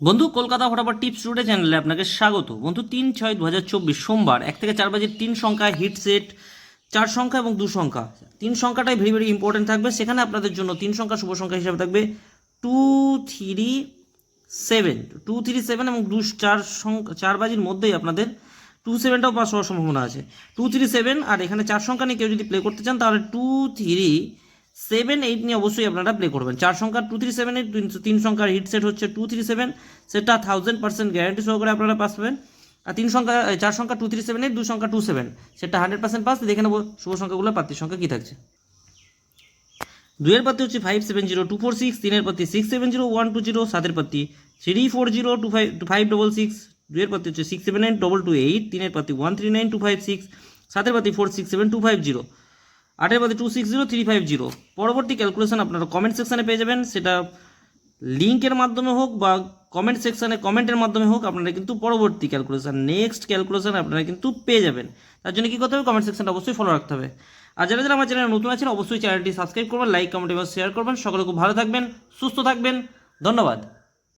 বন্ধু, কলকাতা ফটাফট tips today চ্যানেলে আপনাকে স্বাগত। বন্ধু, 3/6/2024 সোমবার 1 থেকে 4 বাজে 3 সংখ্যা হিট সেট, 4 সংখ্যা এবং 2 সংখ্যা। 3 সংখ্যাটাই ভেরি ভেরি ইম্পর্টেন্ট থাকবে। সেখানে আপনাদের জন্য 3 সংখ্যা শুভ সংখ্যা হিসাবে থাকবে 237 237 এবং 4 বাজির মধ্যেই আপনাদের 27টাও পাস হওয়ার সম্ভাবনা আছে। 237 আর এখানে 4 সংখ্যা নিয়ে কেউ যদি প্লে করতে চান তাহলে 2378 নিয়ে অবশ্যই আপনারা প্লে করবেন। 4 সংখ্যার 2378, 3 সংখ্যার হিট সেট হচ্ছে 237, সেটা 1000% গ্যারান্টি সহকারে আপনারা পাস পাবেন। আর 4 সংখ্যা 2378, 2 সংখ্যা 27, সেটা 100% পাস। দেখে নেবো শুভ সংখ্যাগুলো প্রাপ্তির সংখ্যা কী থাকছে। 2 এর পাত্তি হচ্ছে 570246, 3 এর পাত্তি 670120, 7 এর পাত্তি 3402566, 2 এর পাত্তি হচ্ছে 679228, 3 এর পাত্তি 139256, 7 এর পাত্তি 467250, 8 এর পাত্তি 260350। পরবর্তী ক্যালকুলেশন আপনারা কমেন্ট সেকশানে পেয়ে যাবেন, সেটা লিঙ্কের মাধ্যমে হোক বা কমেন্ট সেকশানে কমেন্টের মাধ্যমে হোক, আপনারা কিন্তু পরবর্তী নেক্সট ক্যালকুলেশন আপনারা কিন্তু পেয়ে যাবেন। তার জন্য কী করতে হবে, কমেন্ট সেকশনটা অবশ্যই ফলো রাখতে হবে। আর যারা যারা আমার চ্যানেলে নতুন আছেন অবশ্যই চ্যানেলটি সাবস্ক্রাইব করবেন, লাইক কমেন্ট এবং শেয়ার করবেন। সকলে খুব ভালো থাকবেন, সুস্থ থাকবেন, ধন্যবাদ।